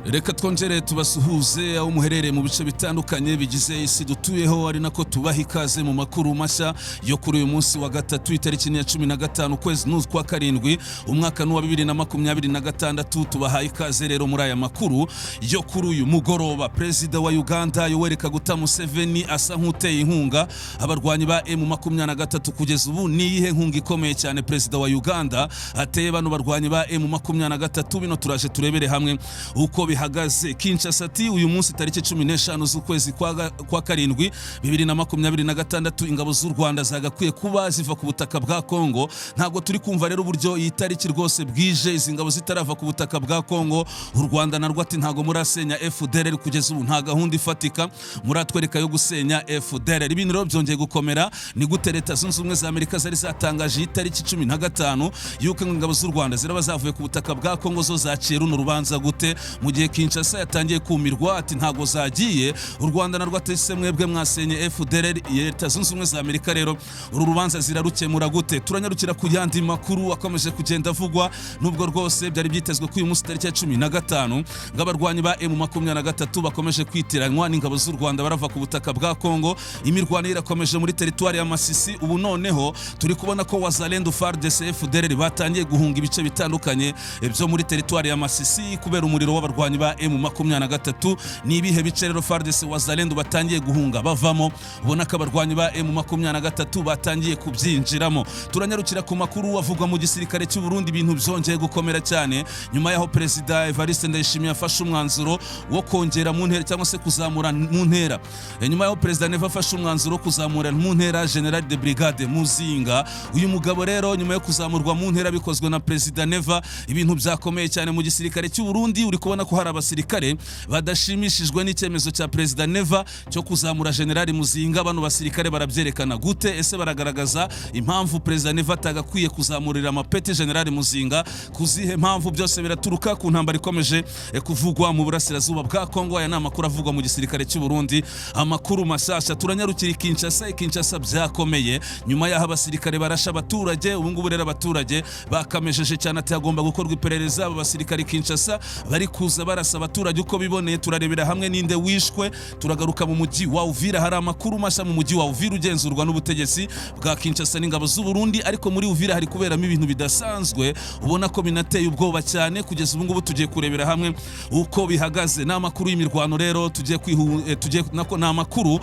Reka twongere tubasuhuze aho muherereye mu bice bitandukanye bigize isi dutuyeho, ari nako tubaha ikaze mu makuru mashya yo kuri uyu munsi wa gatatu itariki ya 15 kwezi kwa karindwi umwaka wa 2026. Tubaha ikaze rero muri aya makuru yo kuri uyu mugoroba. Perezida wa Uganda Yoweri Kaguta Museveni asa nk'uteye inkunga abarwanyi ba M23 kugeza ubu. Ni ihe nkunga ikomeye cyane perezida wa Uganda ateye bano barwanyi ba M23. Bino turaje turebere hamwe uko bihagaze. Kinshasa ati uyu munsi tariki 15 z'ukwezi kwa karindwi 2026 ingabo z'u Rwanda zagakwiye kuba ziva ku butaka bwa Kongo. Ntabwo turi kumva rero uburyo iyi tariki rwose bwije izi ngabo zitarava ku butaka bwa Kongo. U Rwanda narwo ati ntago murasenya FDLR kugeza ubu, nta gahunda ifatika muratwereka yo gusenya FDLR. Ibintu rero byongeye gukomera ni gute Leta Zunze Ubumwe za Amerika zari zatangaje itariki 15 yuko ingabo z'u Rwanda ziraba zavuye ku butaka bwa Kongo zo zaciye runo rubanza gute mu gihe Kinshasa yatangiye kumirwa ati ntago zagiye. U Rwanda narwo atese mwebwe mwasenye FDLR. Leta Zunze Ubumwe za Amerika rero uru rubanza zirarukemura gute? Turanyarukira ku yandi makuru akomeje kugenda avugwa, nubwo rwose byari byitezwe ko uyu munsi tariki ya 15 ng'abarwanyi ba M23 bakomeje kwitiranywa n'ingabo z'u Rwanda barava ku butaka bwa Kongo. Imirwano irakomeje muri teritwari ya Masisi. Ubu noneho turi kubona ko Wazalendo FARDC FDLR batangiye guhunga ibice bitandukanye byo muri teritwari ya Masisi kubera umuriro w'abarwanyi ba M23. Ni ibihe bice rero FARDC Wazalendo batangiye guhunga bavamo? Ubona ko abarwanyi ba M23 batangiye kubyinjiramo. Turanyarukira ku makuru avugwa mu gisirikare cy'u Burundi. Ibintu byongeye gukomera cyane nyuma yaho Perezida Evariste Ndayishimiye afashe umwanzuro wo kongera mu ntera cyangwa se kuzamura mu ntera. Nyuma yaho Perezida Neva afashe umwanzuro wo kuzamura mu ntera General de Brigade Muzinga. Uyu mugabo rero nyuma yo kuzamurwa mu ntera bikozwe na Perezida Neva, ibintu byakomeye cyane mu gisirikare cy'u Burundi. Uri kubona ko hari abasirikare badashimishijwe n'icyemezo cya Perezida Neva cyo kuzamura General Muzinga. Bano basirikare barabyerekana gute? Ese baragaragaza impamvu Perezida Neva atagakwiye kuzamurira amapeti General Muzinga? Kuzihe mpamvu? Byose biraturuka ku ntambara ikomeje kuvugwa mu burasirazuba bwa Kongo. Aya ni amakuru avugwa mu gisirikare cy'u Burundi, amakuru mashyashya. Turanyarukira Kinshasa byakomeye nyuma y'aho abasirikare barasha abaturage. Ubu ngubu rero abaturage bakamejeje cyane ati hagomba gukorwa iperereza. Aba basirikare Kinshasa bari kuza barasa abaturage uko biboneye. Turarebera hamwe ninde wishwe. Turagaruka mu mujyi wa Uvira, hari amakuru mashya mu mujyi wa Uvira ugenzurwa n'ubutegetsi bwa Kinshasa n'ingabo z'u Burundi. Ariko muri Uvira hari kuberamo ibintu bidasanzwe, ubona ko binateye ubwoba cyane. Kugeza ubu ngubu tugiye kurebera hamwe uko bihagaze. Ni amakuru y'imirwano rero tugiye ni amakuru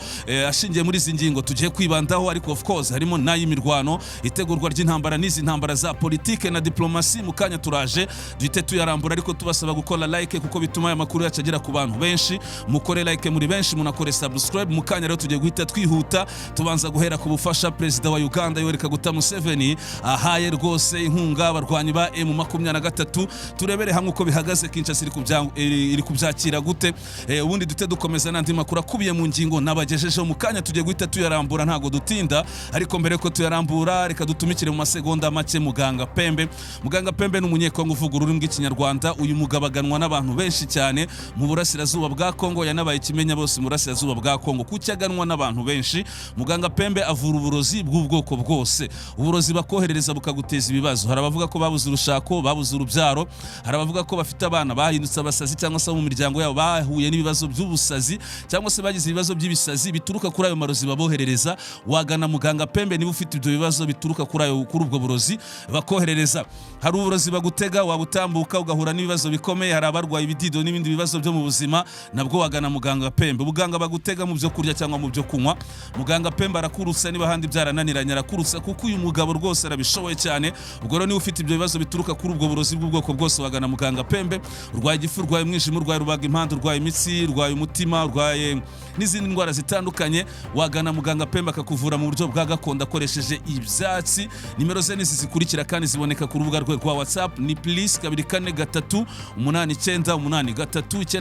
ashingiye muri izi ngingo tugiye kwibandaho, ariko of course harimo n'ay'imirwano, itegurwa ry'intambara n'izi ntambara za politike na diplomasi. Mu kanya turaje duhite tuyarambura, ariko tubasaba gukora like kuko bituma aya makuru yacagera ku bantu benshi. Mukore like muri benshi, munakore subscribe. Mu kanya rero tugiye guhita twihuta, tubanza guhera ku bufasha Perezida wa Uganda Yoweri Kaguta Museveni ahaye rwose inkunga abarwanyi ba M23. Turebere hamwe uko bihagaze, Kinshasa iri kubyakira gute. Ubundi dute dukomeza n'andi makuru akubiye mu ngingo nabagejejeho. Mu kanya tugiye guhita tuyarambura, ntago dutinda. Ariko mbere ko tuyarambura, reka dutumikire mu masegonda make Muganga Pembe. Muganga Pembe ni umunyekongo uvuga ururimi rw'Ikinyarwanda. Uyu mugabo aganwa n'abantu benshi cyane mu burasirazuba bwa Kongo. Yanabaye ikimenya bose mu burasirazuba bwa Kongo kuko aganwa n'abantu benshi. Muganga Pembe avura uburozi bw'ubwoko bwose. Uburozi bakoherereza bukaguteza ibibazo. Hari abavuga ko babuze urushako, babuze urubyaro. Hari abavuga ko bafite abana bahindutse abasazi cyangwa se mu miryango yabo bahuye n'ibibazo by'ubusazi cyangwa se bagize ibibazo by'ibisazi bituruka kuri ayo marozi baboherereza. Wagana Muganga Pembe niba ufite ibyo bibazo bituruka kuri ubwo burozi bakoherereza. Hari uburozi bagutega wabutambuka ugahura n'ibibazo bikomeye. Hari abarwaye ibidido n'ibindi bibazo byo mu buzima, nabwo wagana Muganga Pembe. Ubuganga bagutega mu byo kurya cyangwa mu byo kunywa, Muganga Pembe arakurutsa. Niba handi byarananiranye arakurutsa kuko uyu mugabo rwose arabishoboye cyane. Ubwo rero niba ufite ibyo bibazo bituruka kuri ubwo burozi bw'ubwoko bwose wagana Muganga Pembe. Urwaye igifu, urwaye umwijima, urwaye rubaga impande, urwaye imitsi, urwaye umutima, urwaye n'izindi ndwara zitandukanye, wagana Muganga Pembe akakuvura mu buryo bwa gakondo akoresheje ibyatsi. Nimero ze nizi zikurikira kandi ziboneka ku rubuga rwe rwa WhatsApp ni +243 89 83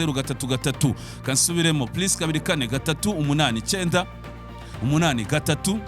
9 kansubiremo +243 89 83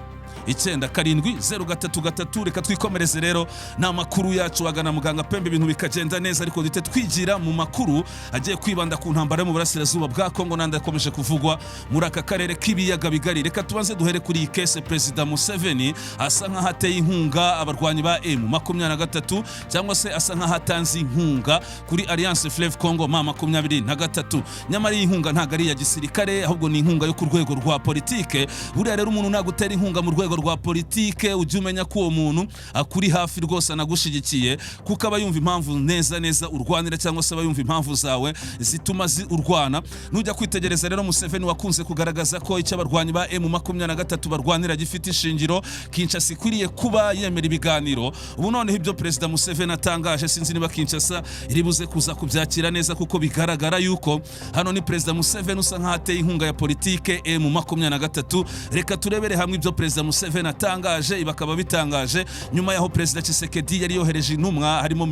0787 reka twikomereze rero n'amakuru yacu agana muganga Pembe ibintu bikagenda neza ariko dute twigira mu makuru agiye kwibanda ku ntambara mu burasirazuba bwa Kongo nanda yakomeje kuvugwa muri aka karere k'ibiyaga bigari. Reka tubanze duhere kuri iyi kese President Museveni asa nka hateye inkunga abarwanyi ba M23 cyangwa se asa nka hatanze inkunga kuri Alliance Fleuve Congo M23. Nyamara iyi inkunga ntago ari ya gisirikare ahubwo ni inkunga yo ku rwego rwa politike. Buriya rero umuntu nagutera inkunga mu rwego rwa politike ujye umenya ko uwo muntu akuri hafi rwose anagushigikiye kuko aba yumva impamvu neza urwanira cyangwa se aba yumva impamvu zawe zituma urwana. Nujya kwitegereza rero Museveni wakunze kugaragaza ko icyo abarwanyi ba M23 barwanira gifite ishingiro, Kinshasa ikwiriye kuba yemera ibiganiro. Ubu noneho ibyo President Museveni atangaje sinzi niba Kinshasa iribuze kuza kubyakira neza kuko bigaragara yuko hano ni President Museveni usa nk'ateye inkunga ya politike M23. Reka turebere hamwe ibyo President Museveni atangaje bakaba bitangaje nyuma yaho President Tshisekedi yari yohereje intumwa harimo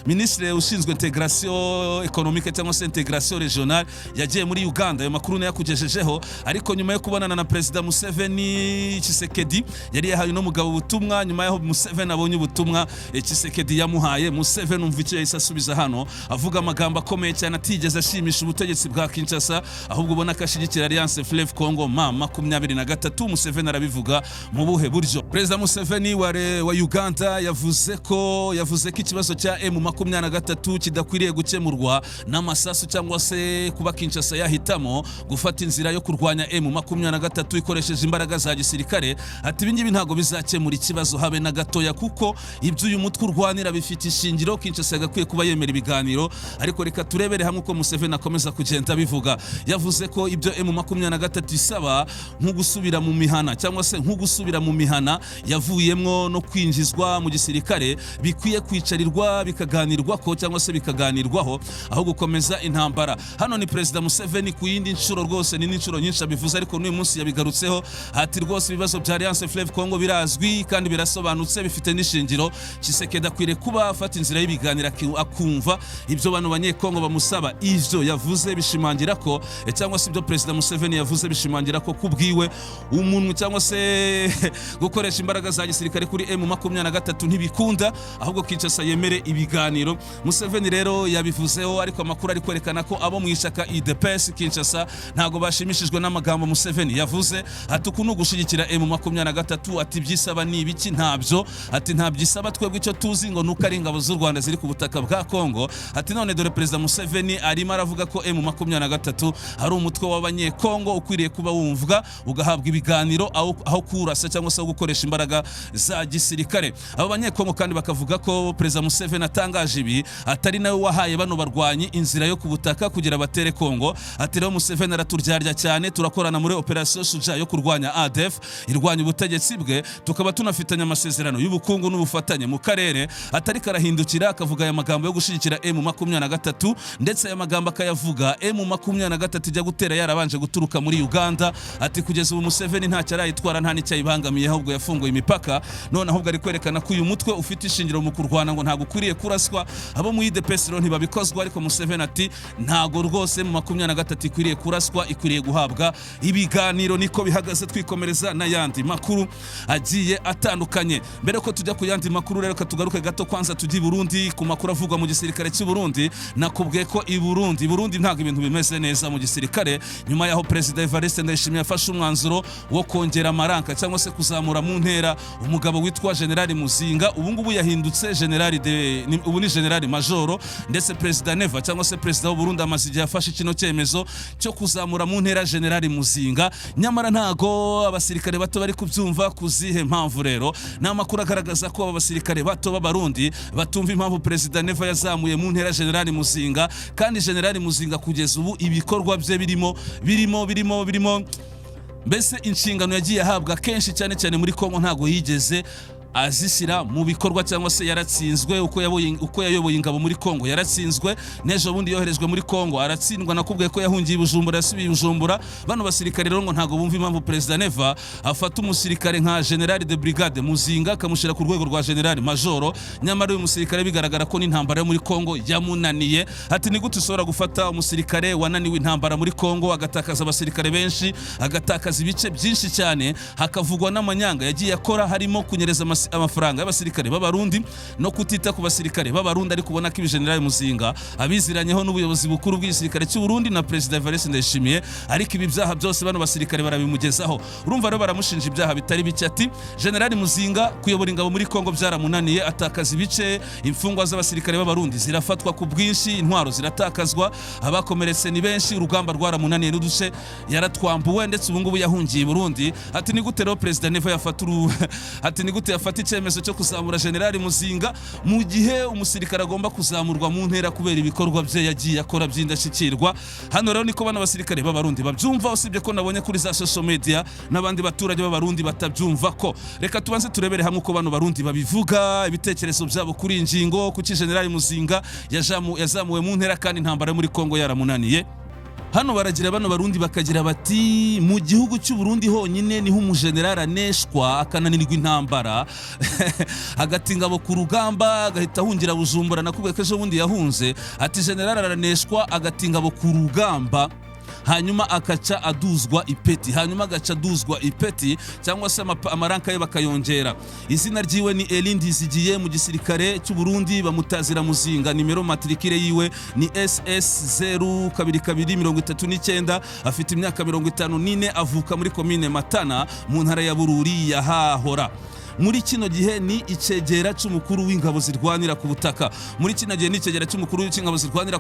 ministre ushinzwe integration économique cyangwa se integration régionale yagiye muri Uganda. Ayo makuru nayo yakugejejeho ariko nyuma yo kubonana na President Museveni Tshisekedi yari yahaye no mugabo ubutumwa. Nyuma yaho Museveni abonye ubutumwa Tshisekedi yamuhaye, Museveni umva icyo yahise asubiza hano avuga amagambo akomeye cyane atigeze ashimisha ubutegetsi bwa Kinshasa ahubwo ubona akashyigikira Alliance Fleuve Congo M23. Museveni arabivuga mu buhe buryo? President Museveni wa Uganda yavuze ko ikibazo cya M23 kidakwiriye gukemurwa n'amasasu cyangwa se kuba Kinshasa yahitamo gufata inzira yo kurwanya M23 ikoresheje imbaraga za gisirikare. Ati ibingibi ntago bizakemura ikibazo habe na gatoya kuko ibyo uyu mutwe urwanira bifite ishingiro. Kinshasa yagakwiye kuba yemera ibiganiro ariko reka turebere hamwe uko Museveni akomeza kugenda bivuga. Yavuze ko ibyo M23 isaba nko gusubira mu mihana cyangwa se nko gusubira mu mihana yavuyemwo no kwinjizwa mu gisirikare bikwiye kwicarirwa bikaganirwako cyangwa se bikaganirwaho aho gukomeza intambara. Hano ni President Museveni ku yindi nshuro rwose ni n'inshuro nyinshi abivuze ariko n'uyu munsi yabigarutseho ati rwose ibibazo bya Alliance Fleuve Congo birazwi kandi birasobanutse bifite n'ishingiro. Tshisekedi akwiriye kuba afata inzira y'ibiganiro akumva ibyo bantu banyekongo bamusaba. Ivyo yavuze bishimangira ko cyangwa se ibyo President Museveni yavuze bishimangira ko kubwiwe umuntu cyangwa se gukoresha imbaraga za gisirikare kuri M23 ntibikunda ahubwo Kinshasa yemere ibiganiro. Museveni rero yabivuzeho ariko amakuru ari kwerekana ko abo mu ishaka UDPS Kinshasa ntago bashimishijwe n'amagambo Museveni yavuze. Ati uku nugushigikira M23 ati byisaba ni ibiki? Ntabyo. Ati ntabyisaba twebwe icyo tuzi ngo nuko ari ingabo z'u Rwanda ziri ku butaka bwa Kongo. Ati none dore President Museveni arimo aravuga ko M23 ari umutwe w'abanyekongo ukwiriye kuba wumvwa ugahabwa ibiganiro aho kurasa cyangwa se gukoresha imbaraga za gisirikare. Abo banyekongo kandi bakavuga ko President Museveni atangaje ibi atari nawe wahaye bano barwanyi inzira yo ku butaka kugira batere Kongo. Ati rero Museveni araturyarya cyane, turakorana muri operation Shuja yo kurwanya ADF irwanya ubutegetsi bwe, tukaba tunafitanya amasezerano y'ubukungu n'ubufatanye mu karere. Atari karahindukira akavuga aya magambo yo gushigikira M23 ndetse aya magambo akayavuga M23 ijya gutera yarabanje guturuka muri Uganda. Ati kugeza ubu Museveni ntacyo arayitwara nta n'icyayibangamiye ahubwo yafunguye imipaka. None ahubwo ari kwerekana ko uyu mutwe ufite ishingiro mu kurwana ngo ntago ukwiriye kuraswa. Abo mu UDPS ntibabikozwa ariko Museveni ati ntago rwose M23 ikwiriye kuraswa, ikwiriye guhabwa ibiganiro. Niko bihagaze. Twikomereza n'ayandi makuru agiye atandukanye. Mbere ko tujya ku yandi makuru rero katugaruke gato kwanza tujye Burundi ku makuru avugwa mu gisirikare cy'u Burundi. Nakubwiye ko i Burundi ntago ibintu bimeze neza mu gisirikare nyuma yaho President Evariste Ndayishimiye yafashe umwanzuro wo kongera amaranka cyangwa se kuzamura mu ntera umugabo witwa General Muzinga. Ubu ngubu yahindutse ubu ni General Majoro ndetse President Neva cyangwa se President w'u Burundi amaze igihe yafashe kino cyemezo cyo kuzamura mu ntera General Muzinga. Nyamara ntago abasirikare bato bari kubyumva kuzihe mpamvu rero. N'amakuru agaragaza ko abasirikare bato b'abarundi batumva impamvu President Neva yazamuye mu ntera General Muzinga kandi General Muzinga kugeza ubu ibikorwa bye birimo mbese inshingano yagiye ahabwa kenshi cyane muri Kongo ntago yigeze azishyira mu bikorwa cyangwa se yaratsinzwe uko yayoboye ingabo muri Kongo yaratsinzwe n'ejo bundi yoherejwe muri Kongo aratsindwa nakubwiye ko yahungiye Bujumbura yasubiye Bujumbura bano basirikare rero ngo ntago bumva impamvu President Neva afata umusirikare nka General de Brigade Muzinga akamushyira ku rwego rwa General Majoro nyamara uyu musirikare bigaragara ko n'intambara yo muri Kongo yamunaniye ati ni gute ushobora gufata umusirikare wananiwe intambara muri Kongo agatakaza abasirikare benshi agatakaza ibice byinshi cyane hakavugwa n'amanyanga yagiye akora harimo kunyereza amafaranga y'abasirikare b'abarundi no kutita ku basirikare b'abarundi ari kubona ko General Muzinga abiziranyeho n'ubuyobozi bukuru bw'igisirikare cy'u Burundi na President Evariste Ndayishimiye ariko ibi byaha byose bano basirikare barabimugezaho urumva rero baramushinja ibyaha bitari bike ati General Muzinga kuyobora ingabo muri Kongo byaramunaniye atakaza ibice imfungwa z'abasirikare b'abarundi zirafatwa ku bwinshi intwaro ziratakazwa abakomeretse ni benshi urugamba rwaramunaniye n'uduce yaratwambuwe ndetse ubu ngubu yahungiye Burundi ati ni gute rero President Neva ati ni gute yafata icyemezo cyo kuzamura General Muzinga mu gihe umusirikare agomba kuzamurwa mu ntera kubera ibikorwa bye yagiye akora by'indashyikirwa hano rero niko bana basirikare b'abarundi babyumva usibye ko nabonye kuri za social media n'abandi baturage b'abarundi batabyumva ko reka tubanze turebere hamwe uko bano barundi babivuga ibitekerezo byabo kuri ingingo kuki General Muzinga yazamuwe mu ntera kandi intambara yo muri Kongo yaramunaniye hano baragira bano barundi bakagira bati mu gihugu cy'u Burundi honyine niho umujenerali aneshwa akananirwa intambara agatingabo ku rugamba agahita ahungira Bujumbura nakubwiye ko ejo bundi yahunze ati generali araneshwa agatingabo ku rugamba hanyuma akaca aduzwa ipeti cyangwa se amaranka ye bakayongera izina ryiwe ni Elindi zigiye mu gisirikare cy'u Burundi bamutazira Muzinga nimero matrikire yiwe ni SS 02239 afite imyaka 54 avuka muri commune Matana mu ntara ya Bururi yahahora muri kino gihe ni icegera cy'umukuru w'ingabo zirwanira ku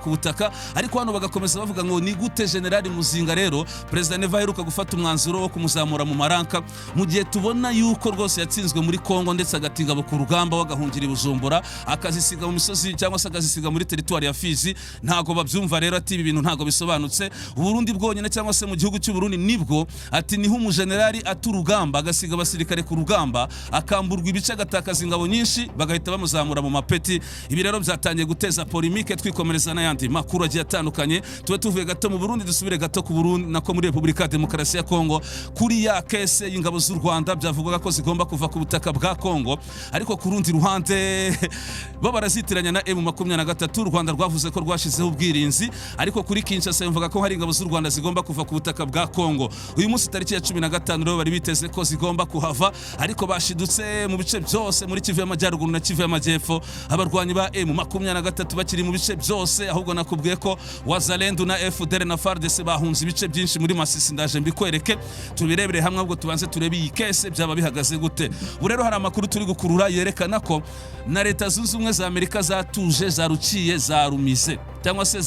butaka ariko hano bagakomeza bavuga ngo ni gute General Muzinga rero President Neva aheruka gufata umwanzuro wo kumuzamura mu maranka mu gihe tubona yuko rwose yatsinzwe muri Kongo ndetse agatingabo ku rugamba wagahungira Bujumbura akazisiga mu misozi cyangwa se akazisiga muri territoire ya Fizi ntago babyumva rero ati ibi bintu ntago bisobanutse Burundi bwonyine cyangwa se mu gihugu cy'u Burundi nibwo ati niho umujenerali aturugamba agasiga abasirikare ku rugamba akamburwa ibice agatakaza ingabo nyinshi bagahita bamuzamura mu mapeti ibi rero byatangiye guteza polemike twikomereza n'ayandi makuru agiye atandukanye tube tuvuye gato mu Burundi dusubire gato ku Burundi nako muri Republika ya Demokarasi ya Kongo kuri ya kese y'ingabo z'u Rwanda byavugaga ko zigomba kuva ku butaka bwa Kongo ariko ku rundi ruhande barazitiranya na M23 u Rwanda rwavuze ko rwashizeho ubwirinzi ariko kuri Kinshasa yumvaga ko hari ingabo z'u Rwanda zigomba kuva ku butaka bwa Kongo uyu munsi tariki ya 15 rero bari biteze ko zigomba kuhava ariko bashidutse mu bice byose muri Kivu y'Amajyaruguru na Kivu y'Amajyepfo abarwanyi ba M23 bakiri mu bice byose ahubwo nakubwiye ko Wazalendo na FDL na FARDC bahunze ibice byinshi muri Masisi ndaje mbikwereke tubirebere hamwe ahubwo tubanze turebe iyi kese byaba bihagaze gute ubu rero hari amakuru turi gukurura yerekana ko na Leta Zunze Ubumwe za Amerika zatuje zaruciye zarumize cyangwa se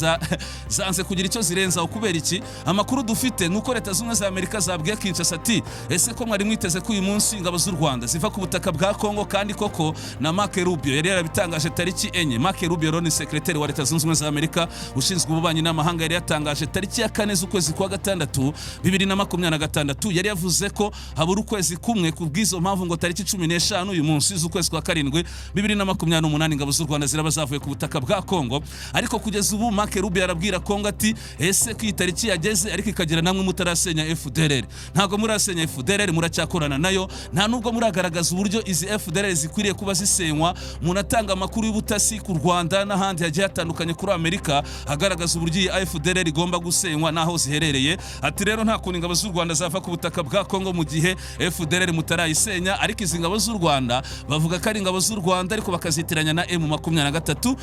zanze kugira icyo zirenza kubera iki amakuru dufite nuko Leta Zunze Ubumwe za Amerika zabwiye Kinshasa ati ese ko mwari mwiteze ko uyu munsi ingabo z'u Rwanda ziva ku butaka bwa Kongo kandi koko na Mark Rubio yari yarabitangaje tariki enye Mark Rubio ni secretary wa Leta Zunze Ubumwe za Amerika ushinzwe ububanyi n'amahanga yari yatangaje tariki ya 4 z'ukwezi kwa gatandatu 2026 yari yavuze ko habura ukwezi kumwe kubwizo mpamvu ngo tariki 15 uyu munsi z'ukwezi kwa 7 2028 ingabo z'u Rwanda ziraba zavuye ku butaka bwa Kongo ariko kugeza ubu Mark Rubio arabwira Kongo ati ese ko itariki yageze ariko ikagira namwe mutarasenya FDLR ntago murasenya FDLR muracyakorana nayo nta nubwo muragaragaza uburyo izi FDLR zikwiriye kuba zisenywa munatanga amakuru y'ubutasi ku Rwanda n'ahandi hagiye hatandukanye kuri Amerika agaragaza uburyo iyi FDLR igomba gusenywa naho ziherereye ati rero nta kuntu ingabo z'u Rwanda zava ku butaka bwa Kongo mu gihe FDLR mutarayisenya ariko izi ngabo z'u Rwanda bavuga ko ari ingabo z'u Rwanda ariko bakazitiranya na M23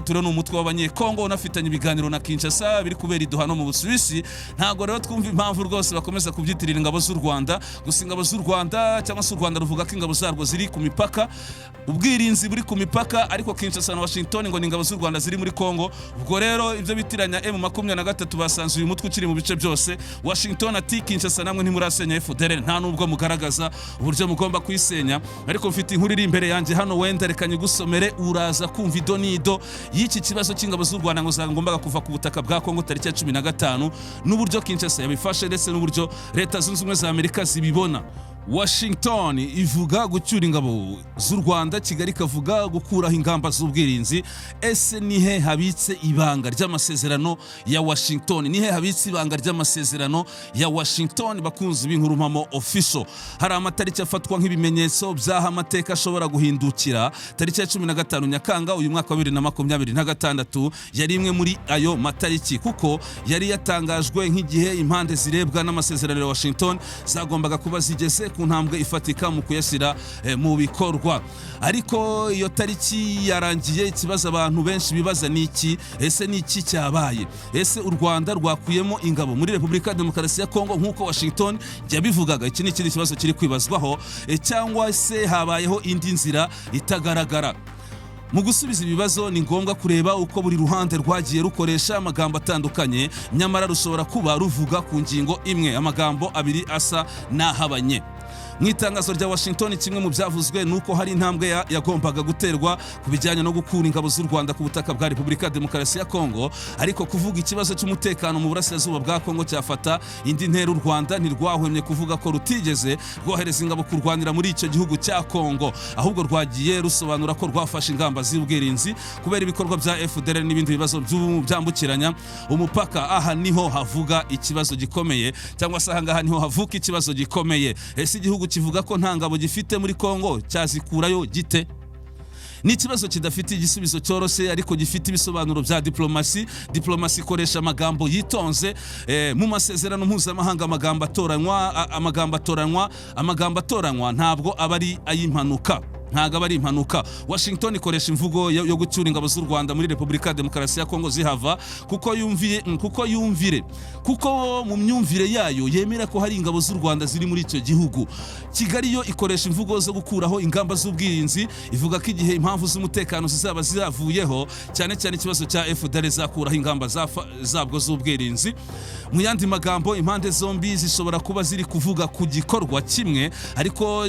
rero ni umutwe w'Abanyekongo unafitanye ibiganiro na Kinshasa biri kubera iduhano mu Busuwisi ntago rero twumva impamvu rwose bakomeza kubyitirira ingabo z'u Rwanda gusa ingabo z'u Rwanda cyangwa se u Rwanda ruvuga ko ingabo zarwo ziri ku mipaka ubwirinzi buri ku mipaka ariko Kinshasa na Washington ngo ni ingabo z'u Rwanda ziri muri Kongo ubwo rero ibyo bitiranya M23 basanze uyu mutwe ukiri mu bice byose Washington ati Kinshasa namwe ntimurasenya FDLR nta nubwo mugaragaza uburyo mugomba kuyisenya ariko mfite inkuru iri imbere yanjye hano wenda reka nyigusomere uraza kumva idonido y'iki kibazo cy'ingabo z'u Rwanda ngo zagombaga kuva ku butaka bwa Kongo tariki ya 15 n'uburyo Kinshasa yabifashe ndetse n'uburyo Leta Zunze Ubumwe za Amerika zibibona Washington ivuga gucyura ingabo z'u Rwanda, Kigali ikavuga gukuraho ingamba z'ubwirinzi. Ese nihe habitse ibanga ry'amasezerano ya Washington? Nihe habitse ibanga ry'amasezerano ya Washington? Bakunzi b'inkuru mpamo official, hari amatariki afatwa nk'ibimenyetso by'aho amateka ashobora guhindukira. Tariki ya 15 Nyakanga uyu mwaka wa 2026 yari imwe muri ayo matariki, kuko yari yatangajwe nk'igihe impande zirebwa n'amasezerano ya Washington zagombaga kuba zigeze ku ntambwe ifatika mu kuyashyira mu bikorwa. Ariko iyo tariki yarangiye, ikibazo abantu benshi bibaza ni iki? Ese ni iki cyabaye? Ese u Rwanda rwakuyemo ingabo muri Repubulika ya Demokarasi ya Kongo nk'uko Washington yabivugaga? Iki ni ikindi kibazo kiri kwibazwaho, cyangwa se habayeho indi nzira itagaragara? Mu gusubiza ibibazo ni ngombwa kureba uko buri ruhande rwagiye rukoresha amagambo atandukanye, nyamara rushobora kuba ruvuga ku ngingo imwe, amagambo abiri asa n'ahabanye. Mu itangazo rya Washington, kimwe mu byavuzwe nuko hari intambwe yagombaga guterwa ku bijyanye no gukura ingabo z'u Rwanda ku butaka bwa Repubulika ya Demokarasi ya Kongo, ariko kuvuga ikibazo cy'umutekano mu burasirazuba bwa Kongo cyafata indi ntera. U Rwanda ntirwahwemye kuvuga ko rutigeze rwohereza ingabo kurwanira muri icyo gihugu cya Kongo, ahubwo rwagiye rusobanura ko rwafashe ingamba z'ubwirinzi kubera ibikorwa bya FDLR n'ibindi bibazo byambukiranya umupaka. Aha niho havuga ikibazo gikomeye, cyangwa se ahangaha niho havuka ikibazo gikomeye. Ese igihugu kivuga ko nta ngabo gifite muri Kongo cyazikurayo gite? Ni ikibazo kidafite igisubizo cyoroshye, ariko gifite ibisobanuro bya diplomasi. Diplomasi ikoresha amagambo yitonze. Mu masezerano mpuzamahanga amagambo atoranywa ntabwo aba ari ay'impanuka. Washington ikoresha imvugo yo gucyura ingabo z'u Rwanda muri Repubulika ya Demokarasi ya Kongo zihava kuko mu myumvire yayo yemera ko hari ingabo z'u Rwanda ziri muri icyo gihugu. Kigali yo ikoresha imvugo zo gukuraho ingamba z'ubwirinzi, ivuga ko igihe impamvu z'umutekano zizaba zavuyeho, cyane cyane ikibazo cya FDL, zakuraho ingamba zabwo z'ubwirinzi. Mu yandi magambo, impande zombi zishobora kuba ziri kuvuga ku gikorwa kimwe, ariko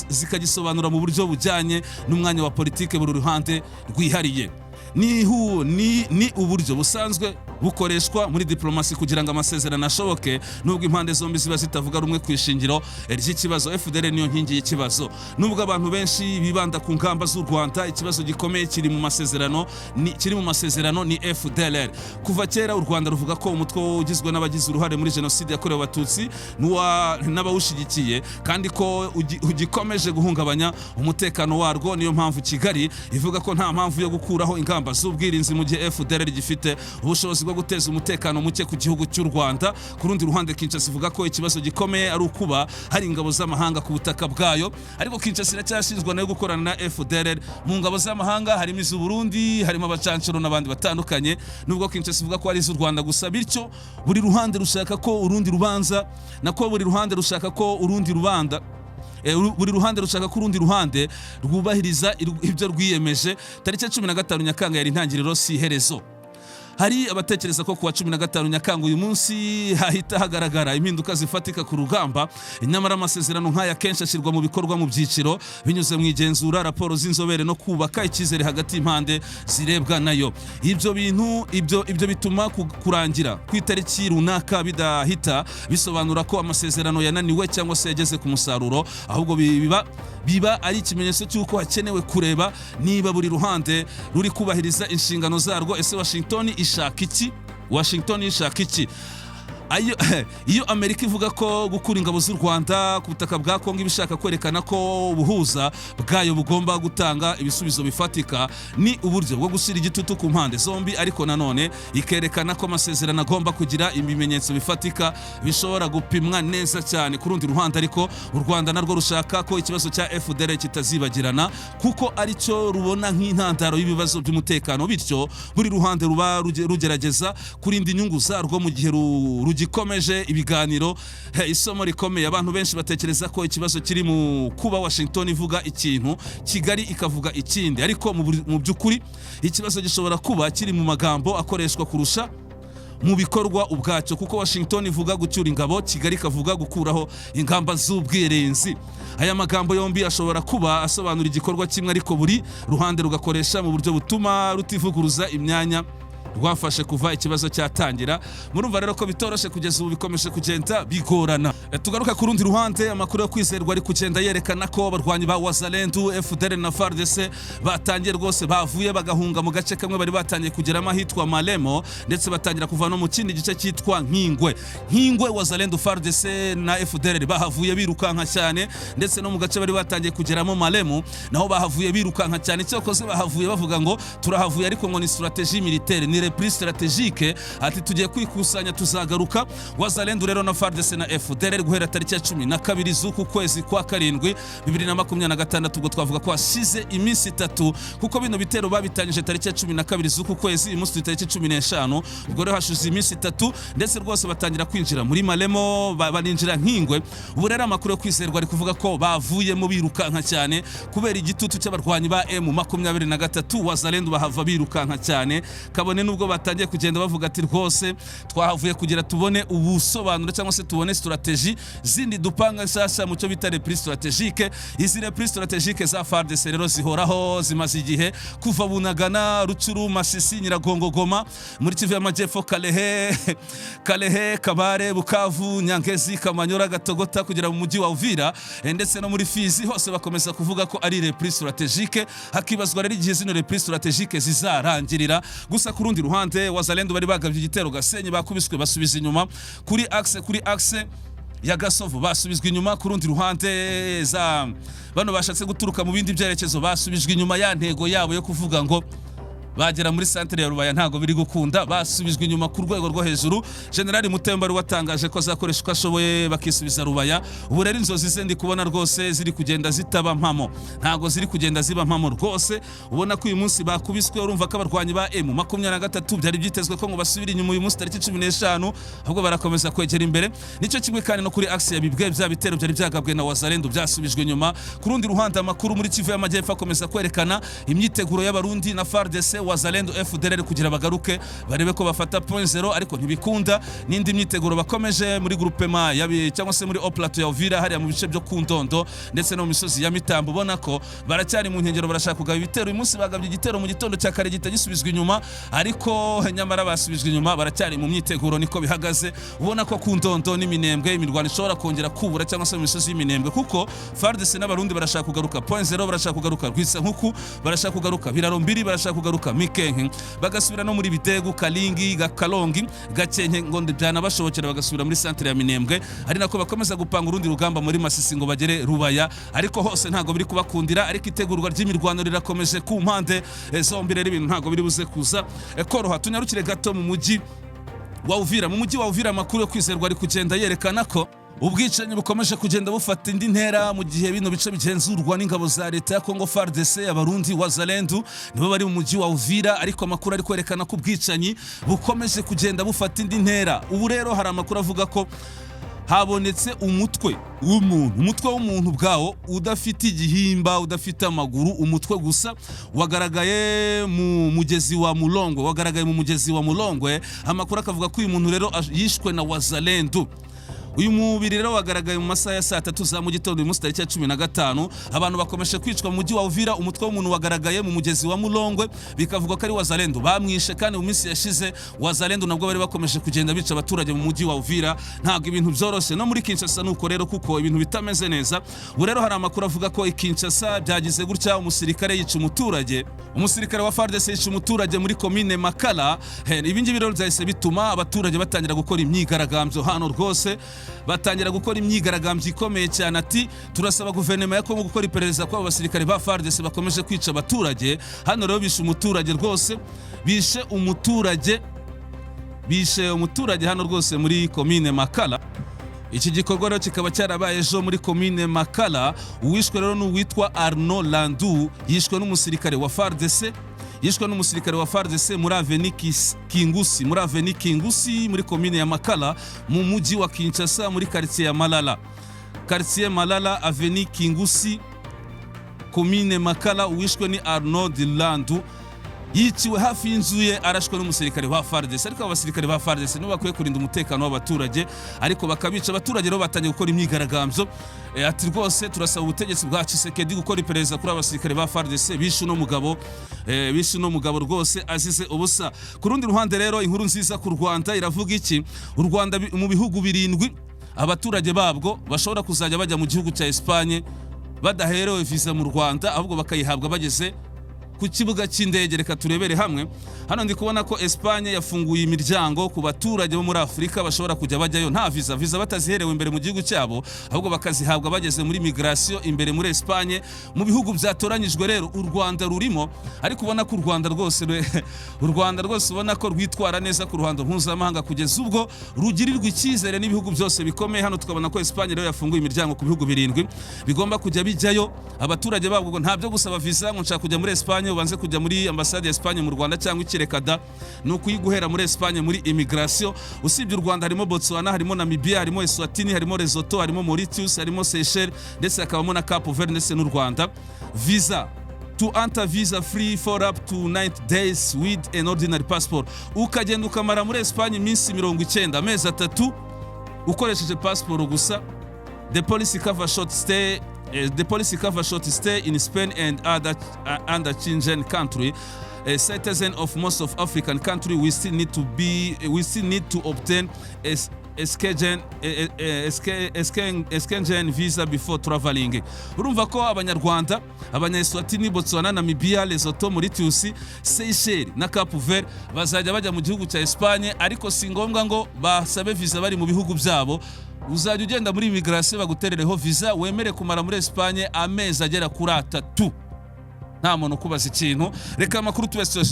zikagisobanura mu buryo bujyanye n'umwanya wa politike buri ruhande rwihariye. Ni uburyo busanzwe bukoreshwa muri diplomasi kugira ngo amasezerano ashoboke, nubwo impande zombi ziba zitavuga rumwe ku ishingiro ry'ikibazo. FDL niyo nkingi y'ikibazo. Nubwo abantu benshi bibanda ku ngamba z'u Rwanda, ikibazo gikomeye kiri mu masezerano ni FDLR. Kuva kera u Rwanda ruvuga ko umutwe ugizwe n'abagize uruhare muri jenoside yakorewe Abatutsi n'abawushyigikiye, kandi ko ugikomeje guhungabanya umutekano warwo. Niyo mpamvu Kigali ivuga ko nta mpamvu yo gukuraho ingamba z'ubwirinzi mu gihe FDLR gifite ubushobozi bwo guteza umutekano muke ku gihugu cy'u Rwanda. Ku rundi ruhande, Kinshasa ivuga ko ikibazo gikomeye ari ukuba hari ingabo z'amahanga ku butaka bwayo, ariko Kinshasa iracyashinjwa nayo gukorana na FDLR. Mu ngabo z'amahanga harimo iz'u Burundi, harimo abacancuro n'abandi batandukanye, nubwo Kinshasa ivuga ko ari iz'u Rwanda gusa. Bityo buri ruhande rushaka ko urundi ruhande rwubahiriza ibyo rwiyemeje. Tariki ya 15 Nyakanga yari intangiriro, si iherezo. Hari abatekereza ko kuwa 15 Nyakanga uyu munsi hahita hagaragara impinduka zifatika ku rugamba, nyamara amasezerano nk'aya kenshi ashyirwa mu bikorwa mu byiciro binyuze mu igenzura, raporo z'inzobere no kubaka icyizere hagati y'impande zirebwa nayo. Ibyo bituma kurangira ku itariki runaka bidahita bisobanura ko amasezerano yananiwe cyangwa se yageze ku musaruro, ahubwo biba ari ikimenyetso cy'uko hakenewe kureba niba buri ruhande ruri kubahiriza inshingano zarwo. Ese Washington ishaka iki? Iyo Amerika ivuga ko gukura ingabo z'u Rwanda ku butaka bwa Kongo ibishaka kwerekana ko ubuhuza bwayo bugomba gutanga ibisubizo bifatika, ni uburyo bwo gushyira igitutu ku mpande zombi, ariko nanone ikerekana ko amasezerano agomba kugira ibimenyetso bifatika bishobora gupimwa neza cyane. Ku rundi ruhande ariko, u Rwanda narwo rushaka ko ikibazo cya FDL kitazibagirana, kuko aricyo rubona nk'intandaro y'ibibazo by'umutekano. Bityo buri ruhande ruba rugerageza kurinda inyungu zarwo mu gihe gikomeje ibiganiro. Isomo rikomeye, abantu benshi batekereza ko ikibazo kiri mu kuba Washington ivuga ikintu, Kigali ikavuga ikindi, ariko mu by'ukuri ikibazo gishobora kuba kiri mu magambo akoreshwa kurusha mu bikorwa ubwacyo, kuko Washington ivuga gucyura ingabo, Kigali ikavuga gukuraho ingamba z'ubwirinzi. Aya magambo yombi ashobora kuba asobanura igikorwa kimwe, ariko buri ruhande rugakoresha mu buryo butuma rutivuguruza imyanya rwafashe kuva ikibazo cyatangira. Murumva rero ko bitoroshe kugeza ubu bikomeje kugenda bigorana. Tugaruka ku rundi ruhande, amakuru yo kwizerwa ari kugenda yerekana ko abarwanyi ba Wazalendo, FDLR na FARDC batangiye rwose bavuye bagahunga mu gace kamwe bari batangiye kugeramo ahitwa Malemo, ndetse batangira kuva no mu kindi gice cyitwa Nkingwe. Wazalendo, FARDC na FDLR bahavuye birukanka cyane, ndetse no mu gace bari batangiye kugeramo Malemo naho bahavuye birukanka cyane. Cyokoze bahavuye bavuga ngo turahavuye ariko ngo ni strategie militaire, ni reprise stratégique, ati tugiye kwikusanya tuzagaruka. Wazalendo rero na FARDC na FDLR guhera tariki ya 12 z'uku kwezi kwa karindwi 2026 ubwo twavuga ko hashize iminsi 3, kuko bino bitero babitangije tariki ya 12 z'uku kwezi, umunsi tariki 15, ubwo rero hashize iminsi 3, ndetse rwose batangira kwinjira muri Malemo, baninjira Nkingwe. Ubu rero amakuru yo kwizerwa ari kuvuga ko bavuyemo birukanka cyane kubera igitutu cy'abarwanyi ba M23. Wazalendo bahava birukanka cyane, kabone nubwo batangiye kugenda bavuga ati rwose twahavuye kugira tubone ubusobanuro cyangwa se tubone strategie zindi dupanga nshyashya mu cyo bita reprise stratégique. Izi reprise stratégique za FARDC rero zihoraho, zimaze igihe kuva Bunagana, Rucuru, Masisi, Nyiragongo, Goma, muri Kivu y'Amajyepfo, Kalehe, Kabare, Bukavu, Nyangezi, Kamanyora, Gatogota kugera mu mujyi wa Uvira, ndetse no muri Fizi, hose bakomeza kuvuga ko ari reprise stratégique. Hakibazwa rero igihe zino reprise stratégique zizarangirira. Gusa ku rundi ruhande, Wazalendo bari bagabye igitero Gasenyi, bakubiswe basubiza inyuma kuri axe ya Gasovu, basubizwe inyuma. Ku rundi ruhande za bano bashatse guturuka mu bindi byerekezo basubijwe inyuma, ya ntego yabo yo kuvuga ngo bagera muri centre ya Rubaya ntago biri gukunda, basubizwe inyuma ku rwego rwo hejuru. General Mutemba watangaje ko azakoresha uko ashoboye bakisubiza Rubaya. Ubu rero inzozi ze ndi kubona rwose ziri kugenda zitaba mpamo, ntago ziri kugenda ziba mpamo rwose. Ubona ko uyu munsi bakubiswe, urumva ko abarwanyi ba M23 byari byitezwe ko ngo basubira inyuma uyu munsi tariki 15, ahubwo barakomeza kwegera imbere. Nicyo kimwe kandi no kuri axe ya Bibwe, bya bitero byari byagabwe na Wazalendo byasubijwe inyuma. Ku rundi ruhande, amakuru muri Kivu y'Amajyepfo akomeza kwerekana imyiteguro y'abarundi na FARDC, Wazalendo, FDLR kugira bagaruke barebe ko bafata point 0, ariko ntibikunda. N'indi myiteguro bakomeje muri groupement cyangwa se muri Plateau ya Uvira, hariya mu bice byo Kundondo ndetse no mu misozi ya Mitambo. Ubona ko baracyari mu nkengero, barashaka kugaba ibitero. Uyu munsi bagabye igitero mu gitondo cya kare gitagisubizwa inyuma, ariko nyamara basubijwe inyuma, baracyari mu myiteguro, niko bihagaze. Ubona ko Kundondo n'Iminembwe imirwano ishobora kongera kubura, cyangwa se mu misozi y'Iminembwe, kuko FARDC n'abarundi barashaka kugaruka point 0, barashaka kugaruka Rwisa Nkuku, barashaka kugaruka Biraro Mbiri, barashaka kugaruka Mikenke, bagasubira no muri Bidegu, Kalingi, Gakalongi, Gakenke, ngo byanabashobokera bagasubira muri centre ya Minembwe. Ari nako bakomeza gupanga urundi rugamba muri Masisi ngo bagere Rubaya, ariko hose ntago biri kubakundira. Ariko itegurwa ry'imirwano rirakomeje ku mpande zombi, rero ibintu ntago biri buze kuza koroha. Tunyarukire gato mu mujyi wa Uvira. Mu mujyi wa Uvira, amakuru yo kwizerwa ari kugenda yerekana ko ubwicanyi bukomeje kugenda bufata indi ntera, mu gihe bino bice bigenzurwa n'ingabo za leta ya Kongo FARDC. Abarundi Wazalendo nibo bari mu mujyi wa Uvira, ariko amakuru ari kwerekana ko ubwicanyi bukomeje kugenda bufata indi ntera. Ubu rero hari amakuru avuga ko habonetse umutwe w'umuntu bwawo udafite igihimba, udafite amaguru, umutwe gusa, wagaragaye mu mugezi wa Mulongwe. Amakuru akavuga ko uyu muntu rero yishwe na Wazalendo. Uyu mubiri rero wagaragaye mu masaha ya 3 za mu gitondo uyu munsi tariki ya 15. Abantu bakomeje kwicwa mu mujyi wa Uvira. Umutwe w'umuntu wagaragaye mu mugezi wa Mulongwe, bikavuga ko ari Wazalendo bamwishe, kandi mu minsi yashize Wazalendo nabwo bari bakomeje kugenda bica abaturage mu mujyi wa Uvira. Ntabwo ibintu byoroshye no muri Kinshasa nuko rero, kuko ibintu bitameze neza. Ubu rero hari amakuru avuga ko Kinshasa byagize gutya, umusirikare yica umuturage, umusirikare wa FARDC yica umuturage muri commune Makala. Ibi ngibi rero byahise bituma abaturage batangira gukora imyigaragambyo hano rwose, batangira gukora imyigaragambyo ikomeye cyane. Ati turasaba guverinoma ya Kongo gukora iperereza ko abasirikare ba FARDC bakomeje kwica abaturage. Hano rero bishe umuturage rwose, bishe umuturage hano rwose muri commune Makala. Iki gikorwa rero kikaba cyarabaye ejo muri commune Makala. Uwishwe rero n'uwitwa Arnaud Landu, yishwe n'umusirikare wa FARDC, muri Avenue Kingusi muri commune ya Makala mu mujyi wa Kinshasa, muri quartier Malala, Avenue Kingusi, commune Makala. Uwishwe ni Arnaud Landu, yiciwe hafi y'inzu ye arashwe n'umusirikare wa FARDC. Ariko abasirikare ba FARDC nibo bakwiye kurinda umutekano w'abaturage, ariko bakabica. Abaturage rero batangiye gukora imyigaragambyo, ati rwose turasaba ubutegetsi bwa Tshisekedi gukora iperereza kuri abasirikare ba FARDC bishe uno mugabo rwose azize ubusa. Ku rundi ruhande rero inkuru nziza ku Rwanda iravuga iki? U Rwanda mu bihugu 7 abaturage babwo bashobora kuzajya bajya mu gihugu cya Espagne badaherewe visa mu Rwanda, ahubwo bakayihabwa bageze ku kibuga cy'indege. Reka turebere hamwe. Hano ndi kubona ko Espagne yafunguye imiryango ku baturage bo muri Afrika bashobora kujya bajyayo nta visa bataziherewe imbere mu gihugu cyabo, ahubwo bakazihabwa bageze muri migration imbere muri Espagne. Mu bihugu byatoranyijwe rero u Rwanda rurimo, ariko ubona ko u Rwanda rwose ubona ko rwitwara neza ku ruhando mpuzamahanga kugeza ubwo rugirirwa icyizere n'ibihugu byose bikomeye. Hano tukabona ko Espagne rero yafunguye imiryango ku bihugu 7 bigomba kujya bijyayo abaturage babo, ngo ntabyo gusaba visa ngo nshaka kujya muri Espagne ubanze kujya muri ambassade ya Espagne mu Rwanda cyangwa ikirekada no kuyiguhera muri Espagne muri immigration. Usibye u Rwanda harimo Botswana, harimo Namibia, harimo Eswatini, harimo Lesotho, harimo Mauritius, harimo Seychelles, ndetse hakabamo na Cape Verde ndetse n'u Rwanda. Visa to enter visa free for up to 90 days with an ordinary passport. Ukagenda ukamara muri Espagne iminsi 90 amezi 3 ukoresheje passport gusa. The policy cover short stay in Spain and other Schengen country. A citizen of most of African countries we still need to obtain a Schengen visa before traveling. Urumva ko Abanyarwanda, Abanya-Eswatini, Botswana, Namibia, Lesotho, Mauritius, Seychelles na Cape Verde bazajya bajya mu gihugu cya Espagne, ariko si ngombwa ngo basabe visa bari mu bihugu byabo. Uzajya ugenda muri immigration baguterereho visa, wemere kumara muri Espagne amezi agera kuri 3. Nta muntu kubaza ikintu. Reka amakuru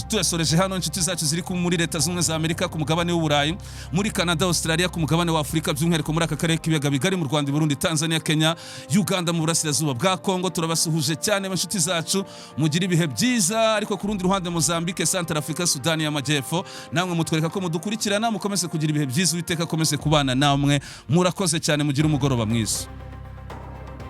tuyasoreje hano. Inshuti zacu ziri muri Leta Zunze za Amerika, ku mugabane w'Uburayi, muri Canada, Australia, ku mugabane wa Afrika, by'umwihariko muri aka karere k'ibiyaga bigari, mu Rwanda, Burundi, Tanzania, Kenya, Uganda, mu burasirazuba bwa Kongo. Turabasuhuje cyane inshuti zacu, mugira ibihe byiza. Ariko ku rundi ruhande Mozambique, Central Africa, Sudani y'Amajyepfo, namwe mutwereka ko mudukurikirana, mukomeze kugira ibihe byiza. Uwiteka akomeze kubana namwe. Murakoze cyane, mugira umugoroba mwiza.